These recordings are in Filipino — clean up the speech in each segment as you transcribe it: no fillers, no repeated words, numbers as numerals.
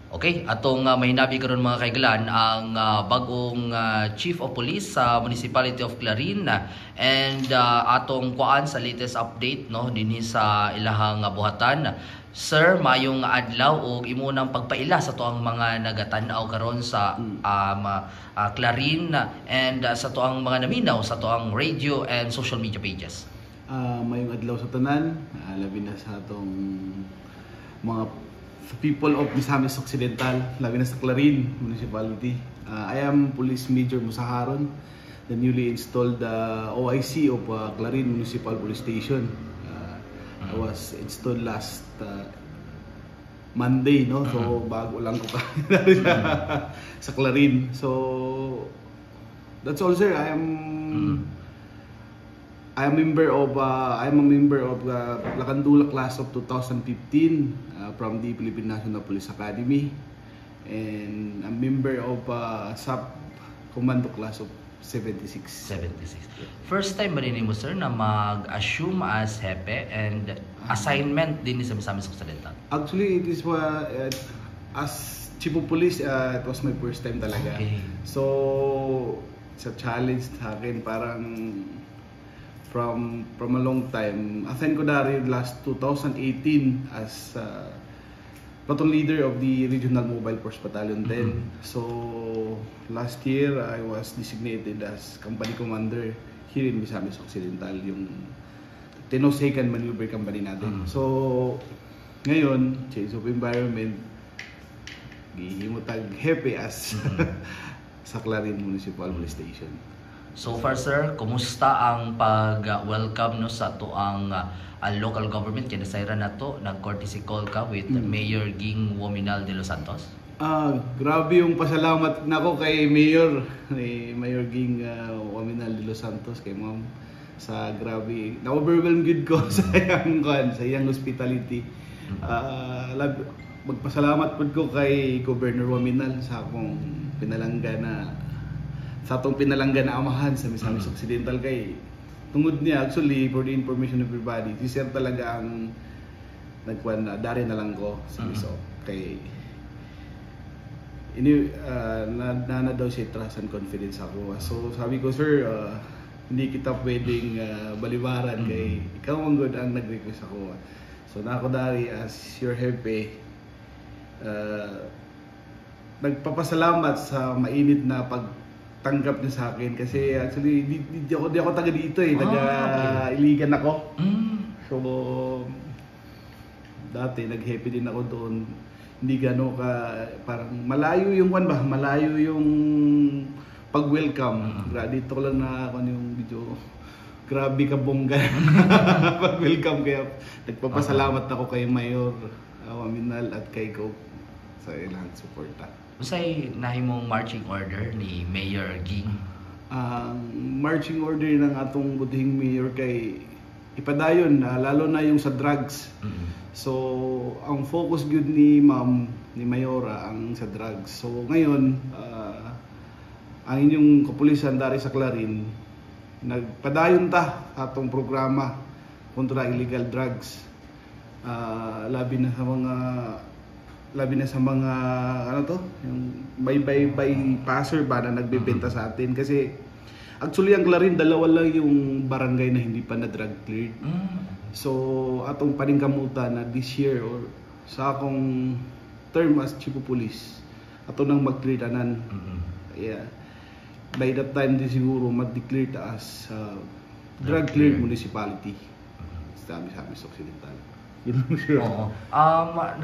Okay, atong may hinabi karon mga kaigalan ang bagong Chief of Police sa Municipality of Clarin and atong kuan sa latest update no dinhi sa ilahang buhatan. Sir, mayong adlaw og imo nang pagpaila sa tuang mga nagatan-aw karon sa Clarin and sa tuang mga naminaw sa tuang radio and social media pages. Mayong adlaw sa tanan, labi na sa atong mga people of Misamis Occidental, labi na sa Clarin Municipality. I am Police Major Musaharon, the newly installed OIC of Clarin Municipal Police Station. I was installed last Monday, no? So bago lang ko sa Clarin. So that's all, sir. I'm a member of Lacandula class of 2015 from the Philippine National Police Academy, and a member of SAP Commando class of 76. First time ba rin mo, sir, na mag-assume as hepe and assignment din sa Misamis Occidental? Actually, it is as Chief of Police, it was my first time talaga. Okay. So, it's a challenge sa akin, parang from a long time. Assigned ko na rin last 2018 as platoon leader of the Regional Mobile Force Battalion 10. So last year I was designated as company commander here in Misamis Occidental, yung Teno 2nd Maneuver Company natin. So ngayon, change of environment, gihimutag hepe as sa Clarin Municipal Police Station. So far, sir, kumusta ang pag-welcome no sa tuang local government? Kinasayra na to, nag-courtesy call ka with Mayor Ging Wominal de los Santos? Grabe yung pasalamat nako kay Mayor Ging Wominal de los Santos, kay ma'am, sa grabe. Na-overwhelm good ko sa iyang hospitality. Magpasalamat po ko kay Governor Wominal sa akong pinalanggan na amahan sa Misamis Occidental. Kay tungod niya, actually, for the information of everybody, si sir talaga ang nagkuhan na dari na lang ko sa Miso. Kay na daw siya trust and confidence ako. So sabi ko, sir, hindi kita pwedeng balibaran kay ikaw ang good ang nag-request ako. So nako dari as your hepe, nagpapasalamat sa mainit na pagtanggap niya sa akin, kasi actually di ako taga dito taga Iligan ako. So dati nag-happy din ako doon, hindi gano ka parang malayo yung malayo yung pag-welcome. Dito ko lang na ako yung video, grabe ka bongga pag-welcome, kaya nagpapasalamat ako kay Mayor Wominal at kay Coke sa ilang suporta. Usay nahimong marching order ni Mayor Ging? Marching order ng atong budhing mayor kay ipadayon, lalo na yung sa drugs. So ang focus good ni Ma'am ni Mayora ang sa drugs. So ngayon ang inyong kapulisan dari sa Clarin nagpadayon ta atong programa kontra illegal drugs. Labi na sa mga yung by passer ba na nagbebenta sa atin, kasi actually ang Clarin dalawa lang yung barangay na hindi pa na drug cleared. So atong paningkamutan na this year or sa akong term as Chief of Police ato nang mag-clear tanan. By that time din siguro mag-declare ta as drug cleared municipality sa Misamis Occidental. Oo.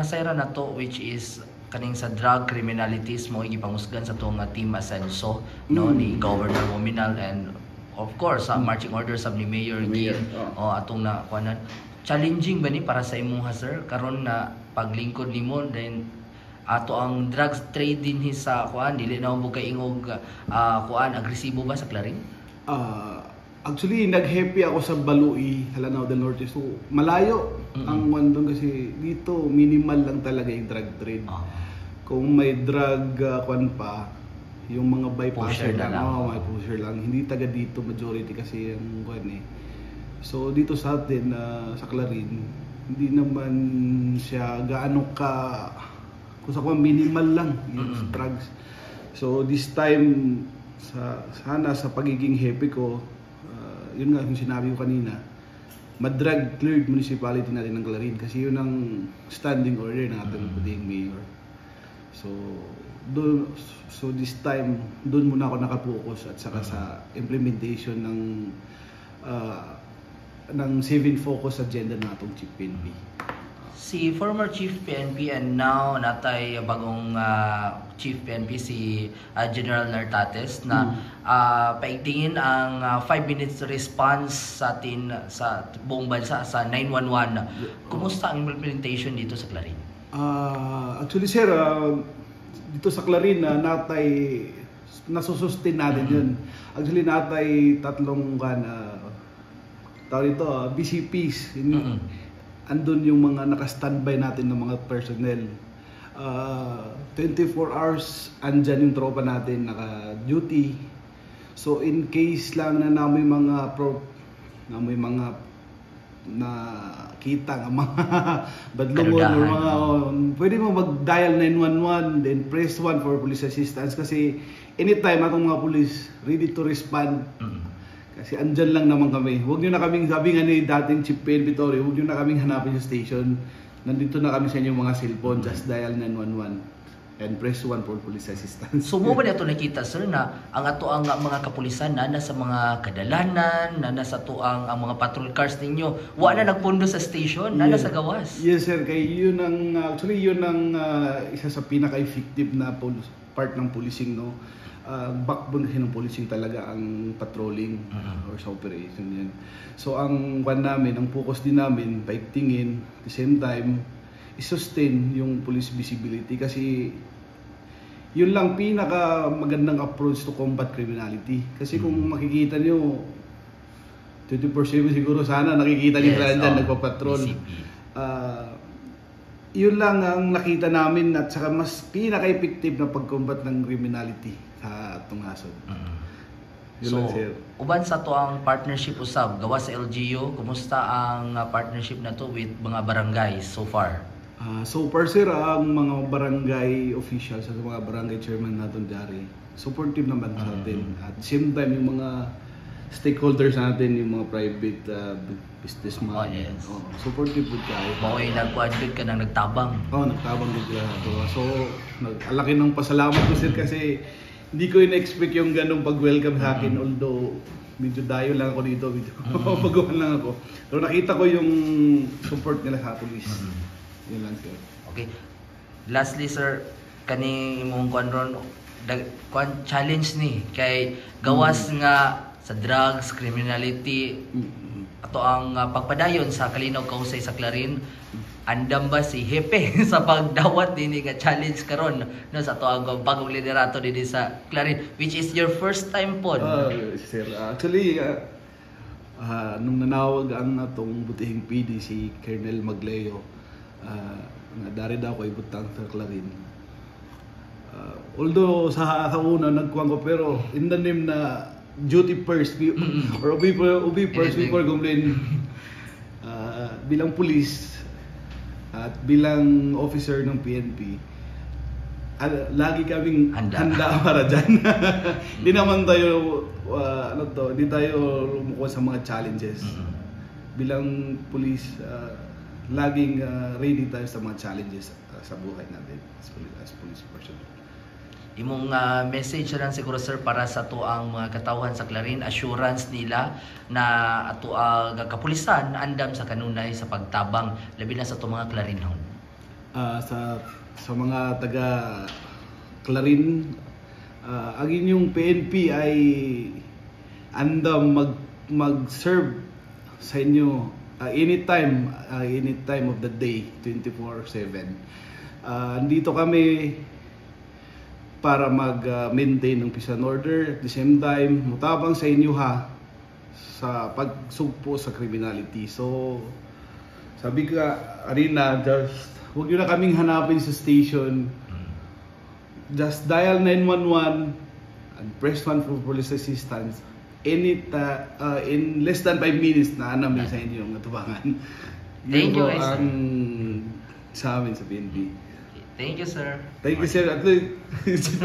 Nasayra na to, which is kaning sa drug criminalities mo igipanghusgan sa tong Team Ascenso no ni Governor Wominal, and of course marching orders ni Mayor Ging atong na kuanan. Challenging ba ni para sa imong sir karon na paglingkod nimo, then ato ang drugs trade din sa kuan dili na mo kay ingog kuan agresibo ba sa Clarin? Actually, nag-happy ako sa Balui, Halanao del Norte. So, malayo ang wandong, kasi dito minimal lang talaga yung drug trade. Kung may drug kwan pa, yung mga bypasser lang, may pusher lang. Hindi taga dito majority kasi yung kwan eh. So, dito sa atin, sa Clarin, hindi naman siya gaano ka kung sa minimal lang yung drugs. So this time sana sa pagiging happy ko, yun nga yung sinabi ko kanina, ma-drug cleared municipality natin ng Clarin kasi yun ang standing order ng ating puting mayor. So this time doon muna ako nakapokus at saka sa implementation ng 7 focus agenda na atong Chief PNP. Si former Chief PNP and now natay bagong Chief PNP si General Nartates na paigtingin ang 5 minutes response sa atin sa buong bansa sa 911. Kumusta ang implementation dito sa Clarin? Actually sir, dito sa Clarin nasusustain natin yun. Actually natay tatlong tawag ito, BCPs. Andun yung mga naka-standby natin ng mga personnel. 24 hours andyan yung tropa natin naka-duty. So in case lang na may mga nakita ng mga badlungon or mga pwede mo mag-dial 911 then press 1 for police assistance kasi anytime atong mga police ready to respond. Kasi andyan lang naman kami. Huwag nyo na kaming, sabi nga ni dating Chief PNP Torre, huwag nyo na kaming hanapin sa station. Nandito na kami sa inyong mga cellphone, just dial 911 and press 1 for police assistance. So mo ba na ito nakita sir na ang ato ang mga kapulisan na nasa mga kadalanan, na nasa tuang ang mga patrol cars ninyo, wala na nagpundo sa station, na nasa gawas? Yes sir, kay yun ang actually yun ang isa sa pinaka-effective na part ng policing, no. Backbone kasi ng policing talaga ang patrolling or sa operation yan. So ang focus din namin, paigtingin, at the same time, i-sustain yung police visibility kasi yun lang pinaka magandang approach to combat criminality. Kasi kung makikita nyo, 24/7 siguro sana nakikita nyo dyan nagpapatrol. Yun lang ang nakita namin at saka mas pinaka-effective na pag-combat ng criminality sa atong nasod. So, uban sa to ang partnership usab gawa sa LGU, kumusta ang partnership na to with mga barangays so far? So far sir, ang mga barangay officials at mga barangay chairman natin diari, supportive naman sa atin. At same time yung mga stakeholders natin, yung mga private businessman, supportive po tayo. Mao'y nagkuadbid ka nang nagtabang. Nagtabang din sila. So, alaki ng pasalamat ko sir kasi hindi ko in-expect yung ganong pag-welcome sa akin, although medyo dayo lang ako dito, pagawan lang ako. Pero nakita ko yung support nila sa police. Yun lang sir. Okay. Lastly sir, kani mong challenge ni kay gawas nga sa drugs, criminality, ato ang pagpadayon sa Kalinaw Kausay sa Clarin, andam ba si Hepe sa pagdawat din nga challenge karon no sa ato ang bagong liderato dinhi sa Clarin, which is your first time po? Sir, actually nung nanawag ang atong butihing PD si Colonel Magleo, dari daw ko ibutang sa Clarin. Although sa una nagkuhan ko, pero in the name na duty first or ubi first before complain, bilang police at bilang officer ng PNP, lagi kaming handa para dyan. Hindi naman tayo hindi tayo lumuko sa mga challenges. Bilang police, laging ready tayo sa mga challenges sa buhay natin as police person. Imong message lang siguro sir para sa ato ang mga katawhan sa Clarin, assurance nila na ato ang kapulisan andam sa kanunay sa pagtabang labi na sa ato mga Clarinhon. Sa mga taga Clarin, ang inyong PNP ay andam mag-serve sa inyo anytime of the day, 24/7. Andito kami para mag-maintain ng peace and order. At the same time, mutabang sa inyo sa pagsugpo sa criminality. So, sabi ko arena, just huwag nyo na kaming hanapin sa station. Just dial 911 and press 1 for police assistance. In less than 5 minutes na namin sa inyo yung natubangan. Thank you guys. Ang sa amin sa PNP. Thank you, sir. Thank you, sir. At least